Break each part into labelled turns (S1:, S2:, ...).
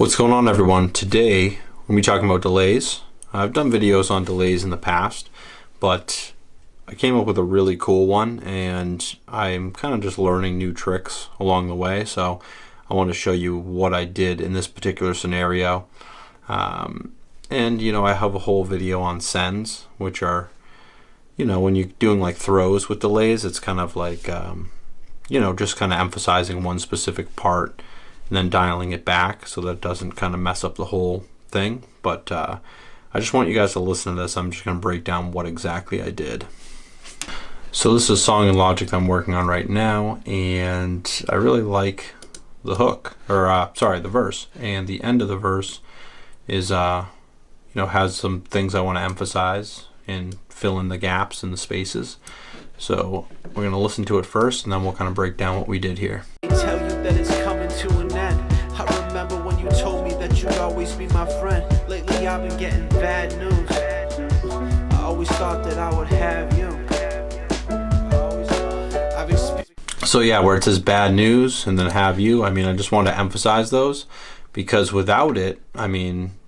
S1: What's going on, everyone? Today we're going to be talking about delays. I've done videos on delays in the past, but I came up with a really cool one and I'm kind of just learning new tricks along the way, so I want to show you what I did in this particular scenario. And I have a whole video on sends, which are, when you're doing like throws with delays, it's kind of like just kind of emphasizing one specific part and then dialing it back so that it doesn't kind of mess up the whole thing. But I just want you guys to listen to this. I'm just going to break down what exactly I did. So this is a song in Logic that I'm working on right now, and I really like the hook, or the verse, and the end of the verse is has some things I want to emphasize and fill in the gaps and the spaces. So we're going to listen to it first, and then we'll kind of break down what we did here.
S2: Tell you that it's coming to an end. I remember when you told me that you'd always be my friend. Lately I've been getting bad news. I always thought that I would have you.
S1: So yeah, where it says bad news and then have you, I just want to emphasize those, because without it,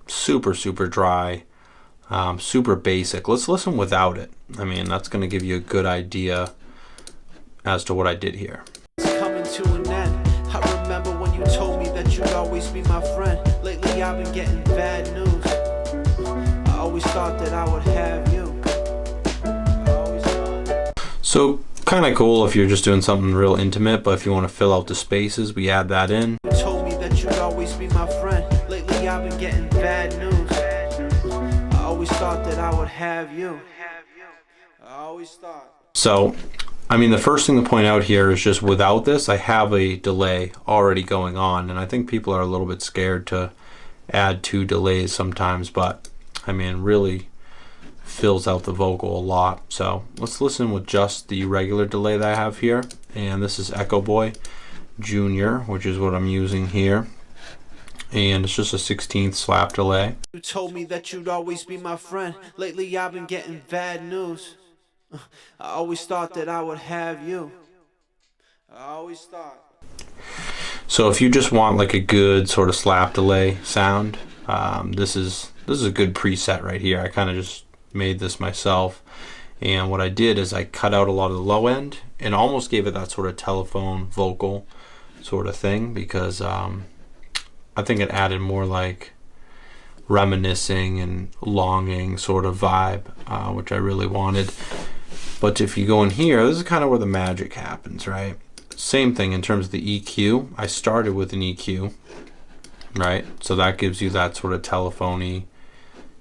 S1: super dry, super basic. Let's listen without it. That's going to give you a good idea as to what I did here.
S2: It's coming to an end. I remember when you told me that you'd always be my friend. Lately I've been getting bad news. I always thought that I would have you.
S1: So kind of cool if you're just doing something real intimate, but if you want to fill out the spaces, we add that in.
S2: You told me that you'd always be my friend. Lately I've been getting bad news. I always thought that I would have you. I always thought.
S1: So the first thing to point out here is just without this, I have a delay already going on, and I think people are a little bit scared to add two delays sometimes, but really fills out the vocal a lot. So let's listen with just the regular delay that I have here, and this is Echo Boy Junior, which is what I'm using here, and it's just a 16th slap delay.
S2: You told me that you'd always be my friend. Lately I've been getting bad news. I always thought that I would have you. I always thought.
S1: So if you just want like a good sort of slap delay sound, this is a good preset right here. I kind of just made this myself, and what I did is I cut out a lot of the low end and almost gave it that sort of telephone vocal sort of thing, because I think it added more like reminiscing and longing sort of vibe, which I really wanted. But if you go in here, this is kind of where the magic happens, right? Same thing in terms of the EQ. I started with an EQ, right? So that gives you that sort of telephony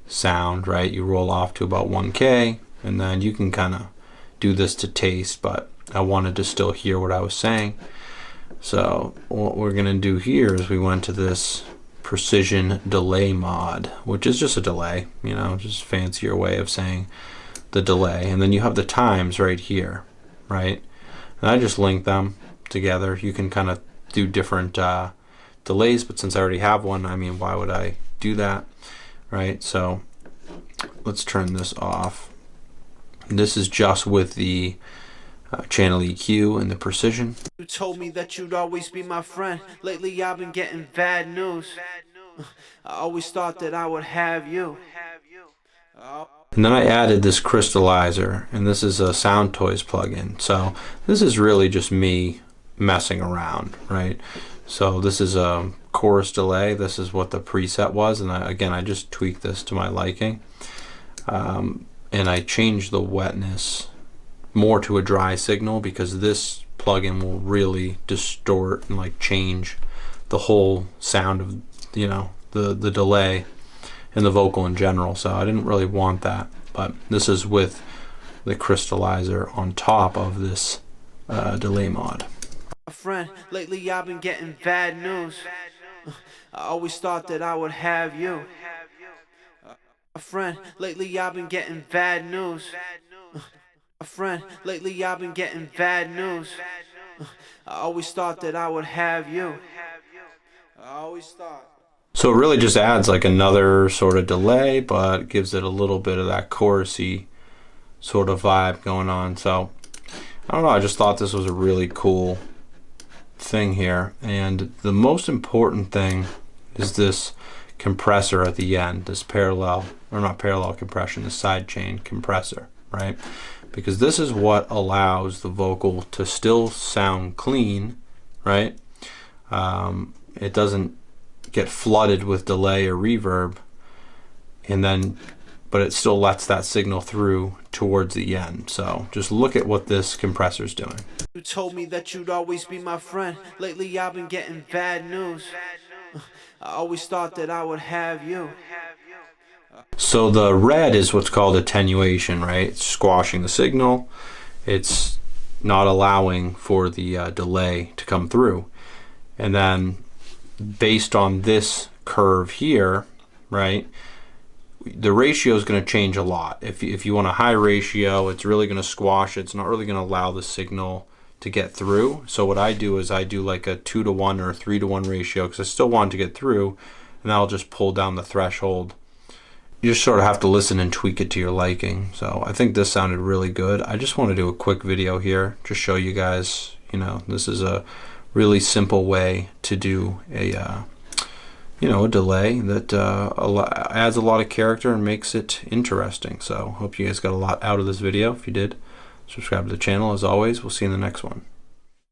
S1: sound, right? You roll off to about 1K, and then you can kind of do this to taste, but I wanted to still hear what I was saying. So what we're going to do here is we went to this precision delay mod, which is just a delay, just a fancier way of saying the delay. And then you have the times right here, right? And I just linked them together. You can kind of do different delays, but since I already have one, why would I do that, right? So let's turn this off. This is just with the channel EQ and the precision.
S2: You told me that you'd always be my friend. Lately I've been getting bad news. I always thought that I would have you.
S1: And then I added this crystallizer, and this is a Soundtoys plugin. So this is really just me messing around, right? So this is a chorus delay. This is what the preset was, and I just tweaked this to my liking. And I changed the wetness more to a dry signal, because this plugin will really distort and like change the whole sound of the delay and the vocal in general. So I didn't really want that, but this is with the crystallizer on top of this delay mod.
S2: A friend, lately I've been getting bad news. I always thought that I would have you. A friend, lately I've been getting bad news. A friend, lately I've been getting bad news. I always thought that I would have you. I always thought.
S1: So it really just adds like another sort of delay, but gives it a little bit of that chorusy sort of vibe going on. So I don't know, I just thought this was a really cool thing here. And the most important thing is this compressor at the end, this parallel, or not parallel compression, the side chain compressor, right? Because this is what allows the vocal to still sound clean, right? It doesn't get flooded with delay or reverb, but it still lets that signal through towards the end. So just look at what this compressor is doing.
S2: You told me that you'd always be my friend. Lately I've been getting bad news. I always thought that I would have you.
S1: So the red is what's called attenuation, right? It's squashing the signal. It's not allowing for the delay to come through. And then based on this curve here, right, the ratio is going to change a lot. If you want a high ratio, it's really going to squash it. It's not really going to allow the signal to get through. So what I do is I do like a 2-to-1 or a 3-to-1 ratio, because I still want it to get through, and I'll just pull down the threshold. You just sort of have to listen and tweak it to your liking. So I think this sounded really good. I just want to do a quick video here, just show you guys, you know, this is a really simple way to do a a delay that adds a lot of character and makes it interesting. So hope you guys got a lot out of this video. If you did, subscribe to the channel. As always, we'll see you in the next one.